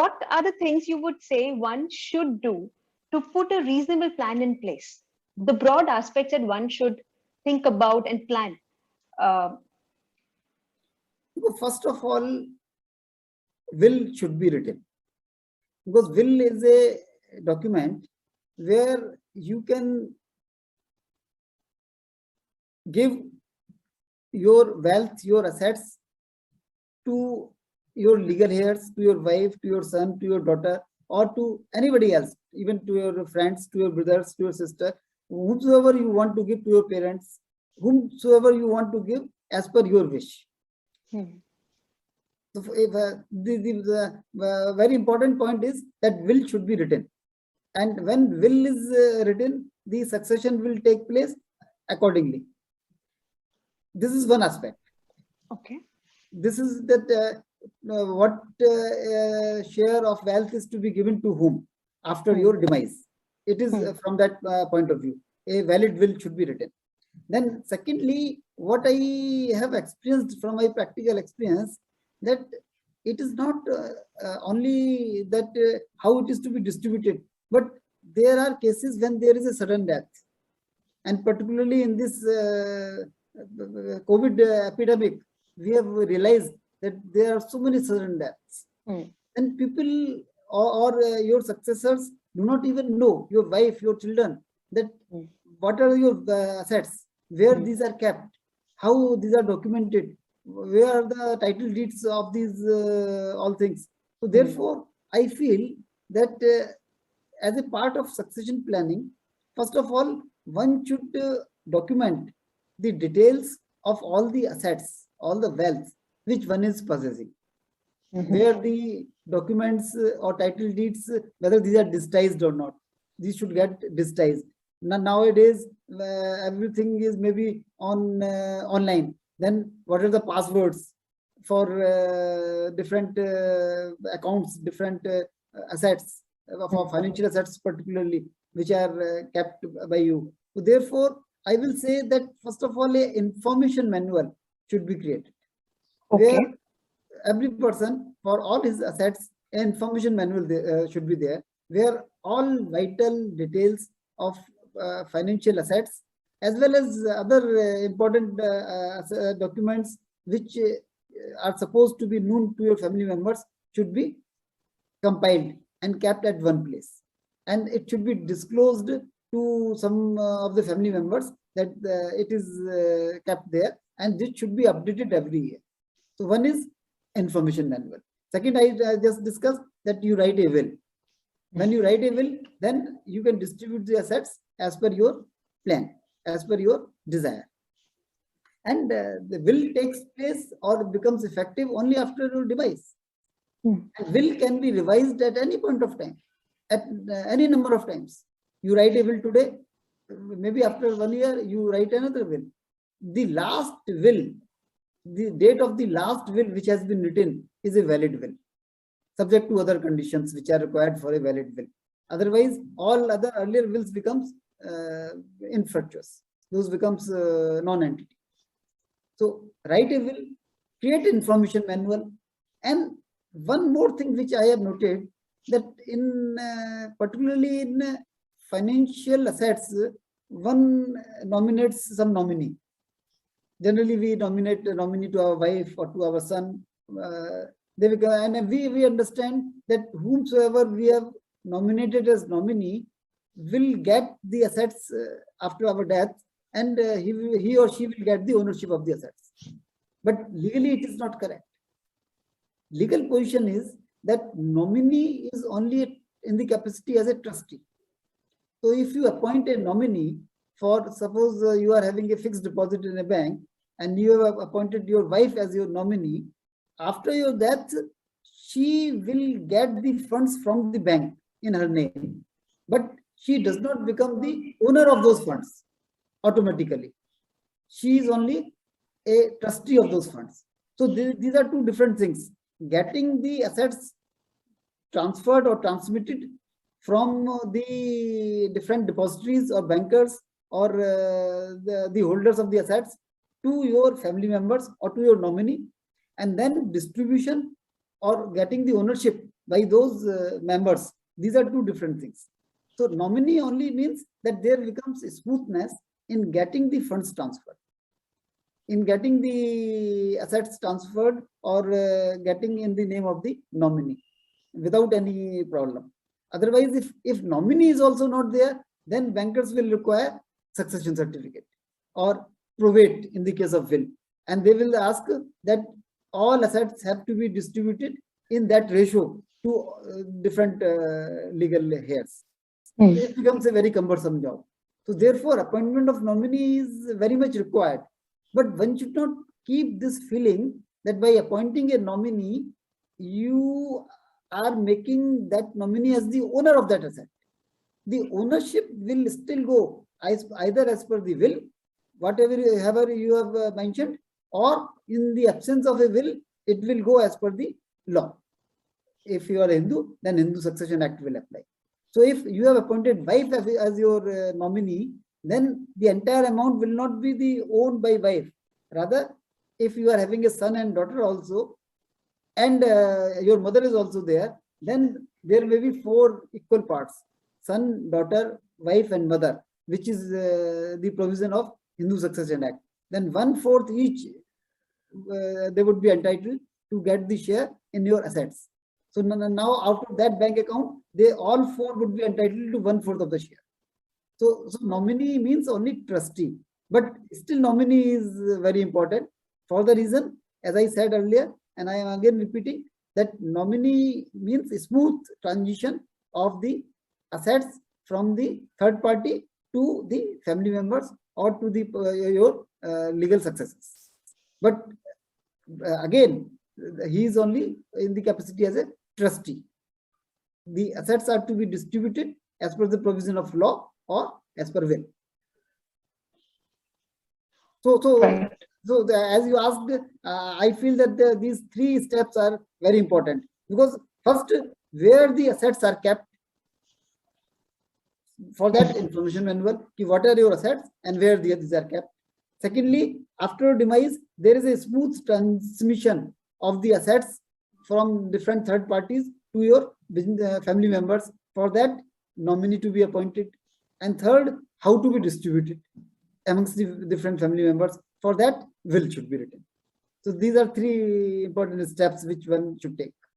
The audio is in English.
what are the things you would say one should do to put a reasonable plan in place? The broad aspects that one should think about and plan. Uh, First of all, will should be written, because will is a document where you can give your wealth, your assets to your legal heirs, to your wife, to your son, to your daughter, or to anybody else, even to your friends, to your brothers, to your sister, whomsoever you want to give, to your parents, whomsoever you want to give as per your wish. So if, the very important point is that will should be written, and when will is written, the succession will take place accordingly. This is one aspect. okay. This is that what share of wealth is to be given to whom after your demise. It is from that point of view, a valid will should be written. Then secondly, what I have experienced from my practical experience, that it is not only that how it is to be distributed, but there are cases when there is a sudden death, and particularly in this COVID epidemic, we have realized that there are so many sudden deaths, and people or your successors do not even know, your wife, your children, that what are your assets, where these are kept, how these are documented, where are the title deeds of these all things. So therefore, I feel that as a part of succession planning, first of all, one should document the details of all the assets, all the wealth which one is possessing, where the documents or title deeds, whether these are digitized or not, these should get digitized. Nowadays, everything is maybe on online. Then what are the passwords for different accounts, different assets, for financial assets particularly, which are kept by you. So therefore, I will say that first of all, a information manual should be created, where every person, for all his assets, an information manual should be there, where all vital details of financial assets, as well as other important documents which are supposed to be known to your family members, should be compiled and kept at one place, and it should be disclosed to some of the family members that it is kept there, and this should be updated every year. So one is information manual. Second, I just discussed that you write a will. When you write a will, then you can distribute the assets as per your plan, as per your desire. And the will takes place or becomes effective only after your demise. And will can be revised at any point of time, at any number of times. You write a will today, maybe after 1 year, you write another will. The last will, the date of the last will which has been written is a valid will, subject to other conditions which are required for a valid will. Otherwise, all other earlier wills becomes infructuous. Those becomes non-entity. So write a will, create information manual, and one more thing which I have noted, that in particularly in financial assets, one nominates some nominee. Generally, we nominate a nominee to our wife or to our son. They become, and we understand that whomsoever we have nominated as nominee will get the assets after our death, and he or she will get the ownership of the assets. But legally, it is not correct. Legal position is that nominee is only in the capacity as a trustee. So if you appoint a nominee for, suppose you are having a fixed deposit in a bank, and you have appointed your wife as your nominee, after your death, she will get the funds from the bank in her name, but she does not become the owner of those funds automatically. She is only a trustee of those funds. So these are two different things. Getting the assets transferred or transmitted from the different depositories or bankers or the holders of the assets to your family members or to your nominee, and then distribution or getting the ownership by those members. These are two different things. So nominee only means that there becomes a smoothness in getting the funds transferred, in getting the assets transferred, or getting in the name of the nominee without any problem. Otherwise, if nominee is also not there, then bankers will require succession certificate or probate in the case of will, and they will ask that all assets have to be distributed in that ratio to different legal heirs. It becomes a very cumbersome job. So therefore, appointment of nominee is very much required. But one should not keep this feeling that by appointing a nominee, you are making that nominee as the owner of that asset. The ownership will still go either as per the will, whatever you have mentioned, or in the absence of a will, it will go as per the law. If you are a Hindu, then Hindu Succession Act will apply. So if you have appointed wife as your nominee, then the entire amount will not be the owned by wife. Rather, if you are having a son and daughter also, and your mother is also there, then there may be 4 equal parts: son, daughter, wife, and mother, which is the provision of Hindu Succession Act. Then 1/4 each they would be entitled to get the share in your assets. So now out of that bank account, they all 4 would be entitled to 1/4 of the share. So nominee means only trustee, but still nominee is very important for the reason, as I said earlier, and I am again repeating, that nominee means a smooth transition of the assets from the third party to the family members or to the your legal successors. But again, he is only in the capacity as a trustee. The assets are to be distributed as per the provision of law or as per will. So as you asked, I feel that these 3 steps are very important, because first, where the assets are kept, for that information manual, what are your assets and where these are kept. Secondly, after demise, there is a smooth transmission of the assets from different third parties to your family members. For that, nominee to be appointed. And third, how to be distributed amongst the different family members. For that, will should be written. So these are 3 important steps which one should take.